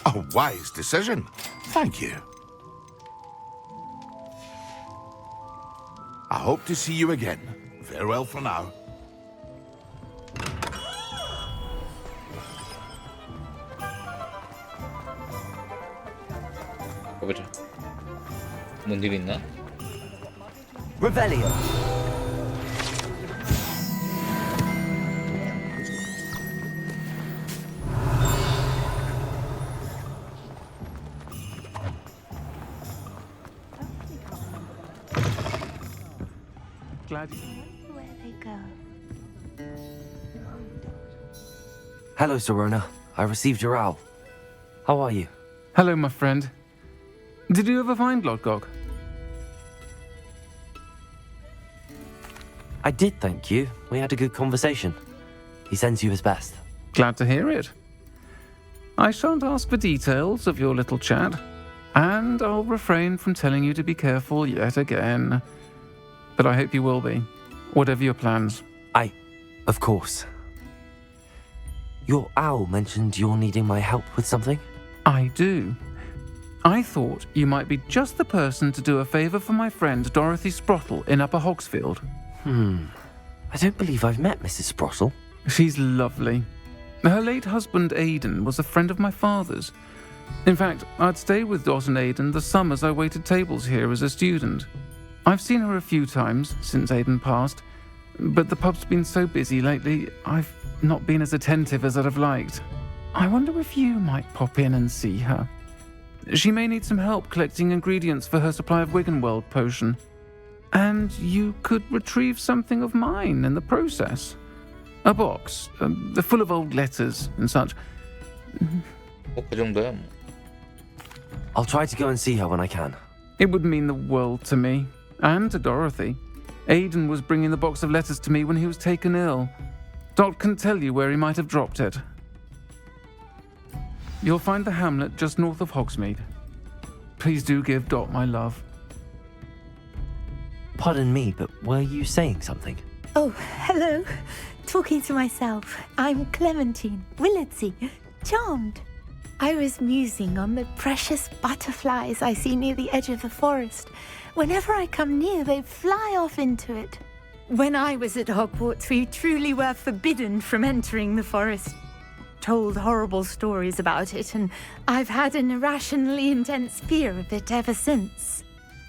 A wise decision. Thank you. I hope to see you again. Farewell for now. 가보자. 뭔 일 있나? Revelio. Glad. Where they go. Hello, Serona. I received your owl. How are you? Hello, my friend. Did you ever find Lodgok? I did, thank you. We had a good conversation. He sends you his best. Glad to hear it. I shan't ask for details of your little chat, and I'll refrain from telling you to be careful yet again. But I hope you will be, whatever your plans. Of course. Your owl mentioned you're needing my help with something? I do. I thought you might be just the person to do a favour for my friend Dorothy Sprottle in Upper Hogsfield. I don't believe I've met Mrs. Sprottle. She's lovely. Her late husband Aidan was a friend of my father's. In fact, I'd stay with Dot and Aidan the summers I waited tables here as a student. I've seen her a few times since Aidan passed, but the pub's been so busy lately, I've not been as attentive as I'd have liked. I wonder if you might pop in and see her. She may need some help collecting ingredients for her supply of Wiggenweld potion. And you could retrieve something of mine in the process. A box, full of old letters and such. 그 정도야 뭐. I'll try to go and see her when I can. It would mean the world to me, and to Dorothy. Aidan was bringing the box of letters to me when he was taken ill. Dot can tell you where he might have dropped it. You'll find the hamlet just north of Hogsmeade. Please do give Dot my love. Pardon me, but were you saying something? Oh, hello. Talking to myself. I'm Clementine Willardsey. Charmed. I was musing on the precious butterflies I see near the edge of the forest. Whenever I come near, they fly off into it. When I was at Hogwarts, we truly were forbidden from entering the forest. Told horrible stories about it, and I've had an irrationally intense fear of it ever since.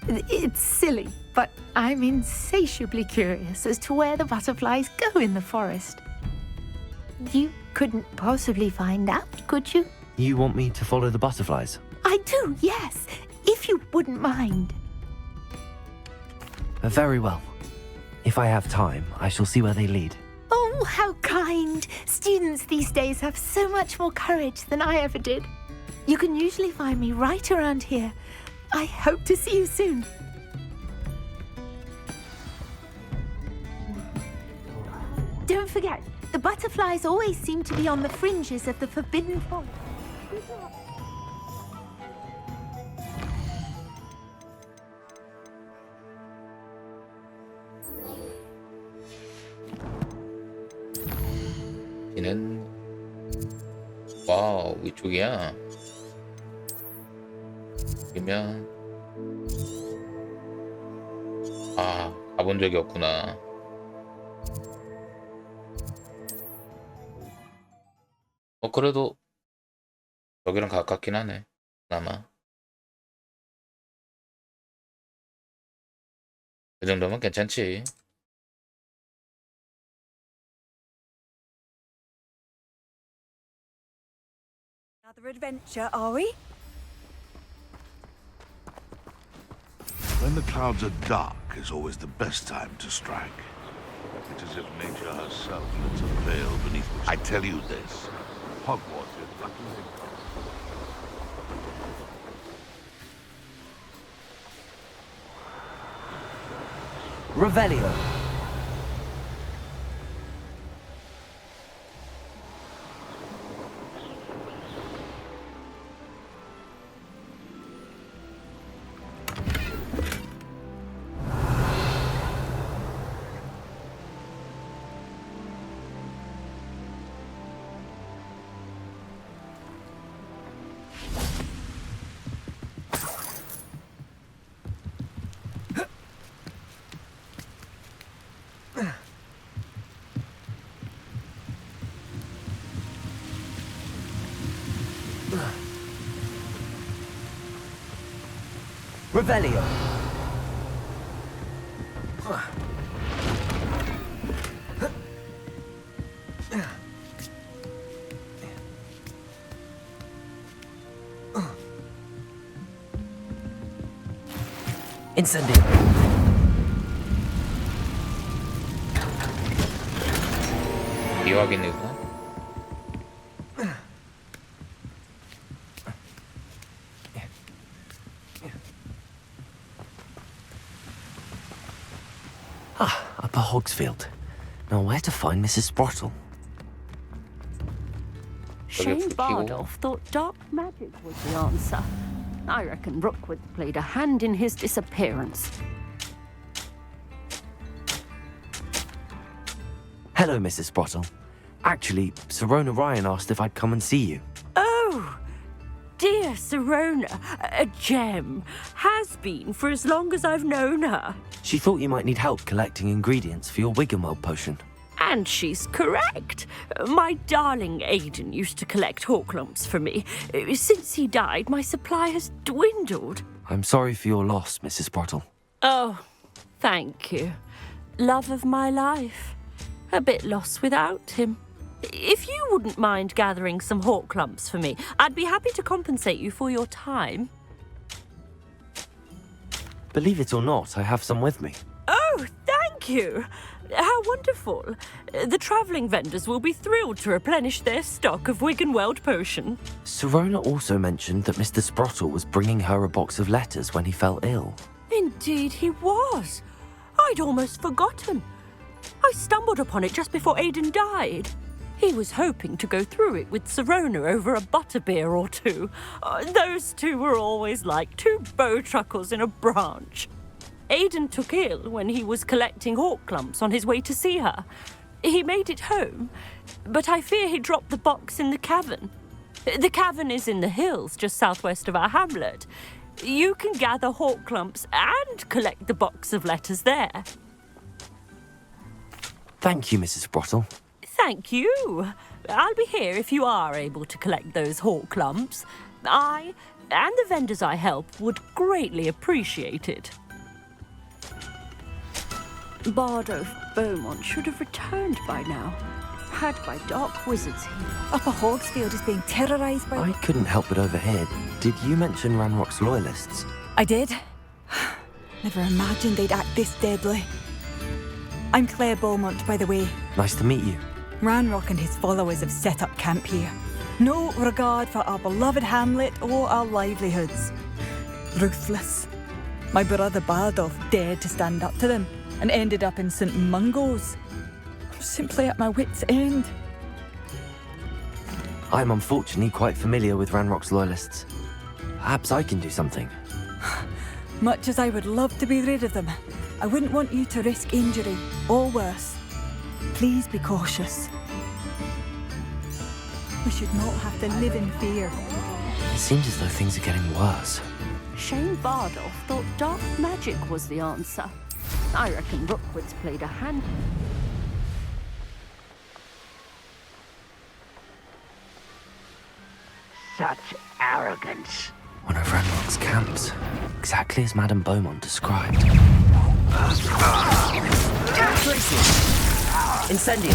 It's silly, but I'm insatiably curious as to where the butterflies go in the forest. You couldn't possibly find out, could you? You want me to follow the butterflies? I do, yes, if you wouldn't mind. Very well. If I have time, I shall see where they lead. Oh, how kind. Students these days have so much more courage than I ever did. You can usually find me right around here. I hope to see you soon. Don't forget, the butterflies always seem to be on the fringes of the forbidden forest. 얘는 와우 위쪽이야. 그러면 가본 적이 없구나. 그래도 여기랑 가깝긴 하네. 그나마 그 정도면 괜찮지. Another adventure, are we? When the clouds are dark is always the best time to strike. It's as if nature herself lets a veil beneath which I tell you this. Hogwarts is lucky. Revelio. Revelio. Incendio. 미확인이구나. Upper Hogsfield. Now where to find Mrs. Sprottle? Shane Bardolph thought dark magic was the answer. I reckon Rookwood played a hand in his disappearance. Hello, Mrs. Sprottle. Actually, Sirona Ryan asked if I'd come and see you. Oh, dear Sirona, a gem. Has been for as long as I've known her. She thought you might need help collecting ingredients for your Wiggenweld potion. And she's correct. My darling Aidan used to collect Horklumps for me. Since he died, my supply has dwindled. I'm sorry for your loss, Mrs. Sprottle. Oh, thank you. Love of my life. A bit lost without him. If you wouldn't mind gathering some Horklumps for me, I'd be happy to compensate you for your time. Believe it or not, I have some with me. Oh, thank you. How wonderful. The travelling vendors will be thrilled to replenish their stock of Wiggenweld potion. Sirona also mentioned that Mr. Sprottle was bringing her a box of letters when he fell ill. Indeed he was. I'd almost forgotten. I stumbled upon it just before Aidan died. He was hoping to go through it with Sirona over a butterbeer or two. Those two were always like two bowtruckles in a branch. Aidan took ill when he was collecting Horklumps on his way to see her. He made it home, but I fear he dropped the box in the cavern. The cavern is in the hills just southwest of our hamlet. You can gather Horklumps and collect the box of letters there. Thank you, Mrs. Sprottle. Thank you. I'll be here if you are able to collect those Horklumps. I and the vendors I help would greatly appreciate it. Bardolph Beaumont should have returned by now. Had by dark wizards here. Upper Hogsfield is being terrorised by... I couldn't help but overhear. Did you mention Ranrock's loyalists? I did. Never imagined they'd act this deadly. I'm Claire Beaumont, by the way. Nice to meet you. Ranrock and his followers have set up camp here. No regard for our beloved hamlet or our livelihoods. Ruthless. My brother Bardolph dared to stand up to them and ended up in St. Mungo's. I'm simply at my wit's end. I'm unfortunately quite familiar with Ranrock's loyalists. Perhaps I can do something. Much as I would love to be rid of them, I wouldn't want you to risk injury, or worse. Please be cautious. We should not have to live in fear. It seems as though things are getting worse. Shane Bardolph thought dark magic was the answer. I reckon Rookwood's played a hand. Such arrogance. One of Ranrock's camps. Exactly as Madame Beaumont described. Incendio.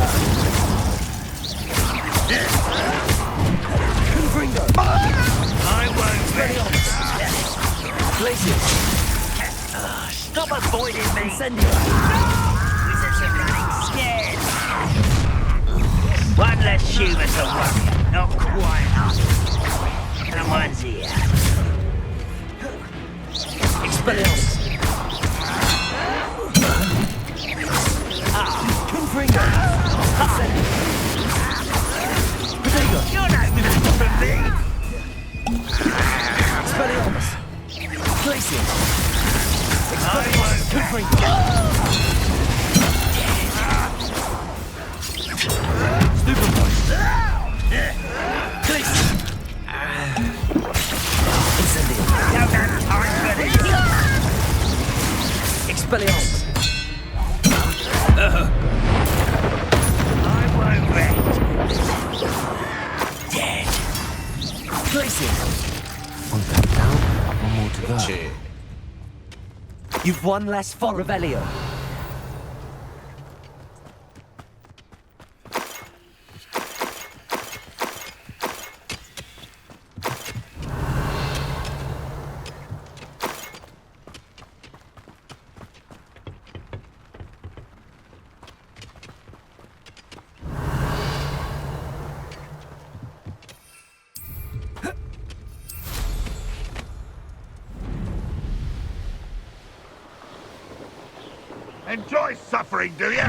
Confringo. I won't Glacius. Stop avoiding me. Incendio. Wizards are running scared. One less human to worry. Not quite. Someone's here. Expelliarmus. Confringo. Protego. You're no match for me. Expelliarmus. Glacius. I won't Confringo. Stupefy. Glacius. Incendio. Don't have time for this. Expelliarmus. I won't rest. Dead. Glacius. One come down, one more to go. 그렇지. You've one less for Revelio. Enjoy suffering, do you?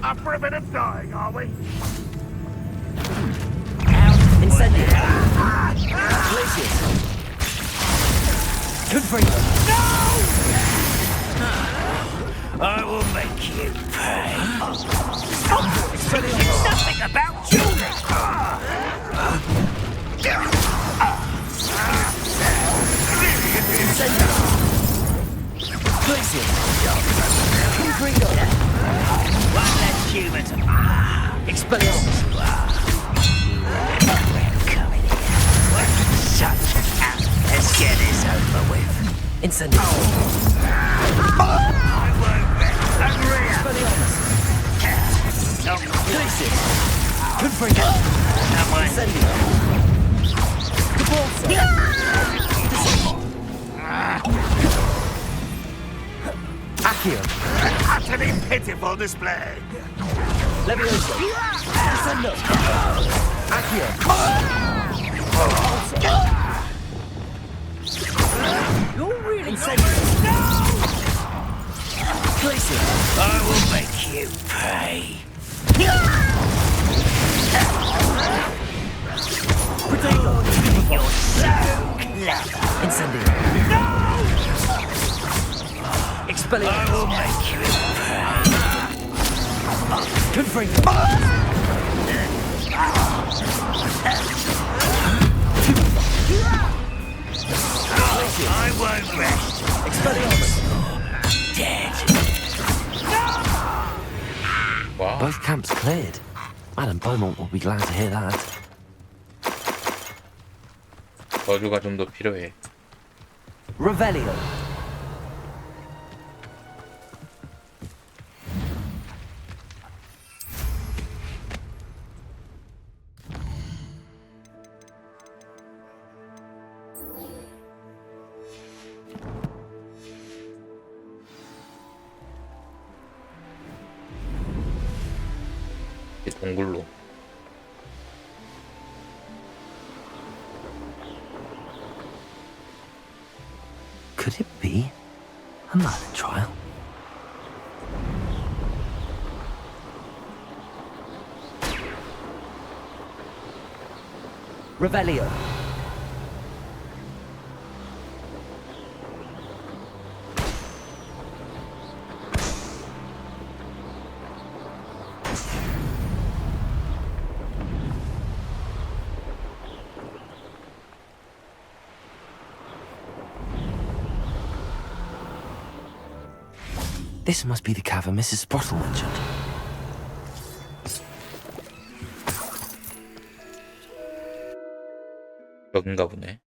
Up for a bit of dying, are we? Incendio. Glacius. Good for you. I will make you pay. It's nothing about children. Glacius. Concreto. One less human to... Expelliarmus. Such let's get this over with. Incendio. Expelliarmus. Glacius. Confringo. Incendio. Cabalsa. Accio. Utterly pitiful display. Leviosa. Descendo. Accio. You're really Incendio. Glacius. I will make you pay. Potato. You're so clever. Incendio. Expelliarmus. I will make you pay. Confringo. I won't rest. Expelliarmus. Dead. Wow. Both camps cleared. Madam Beaumont will be glad to hear that. 저주가 좀 더 필요해. Revelio. 이 동굴로. Could it be a murder trial? Revelio. This must be the cavern Mrs. Sprottle mentioned. 여긴가 보네.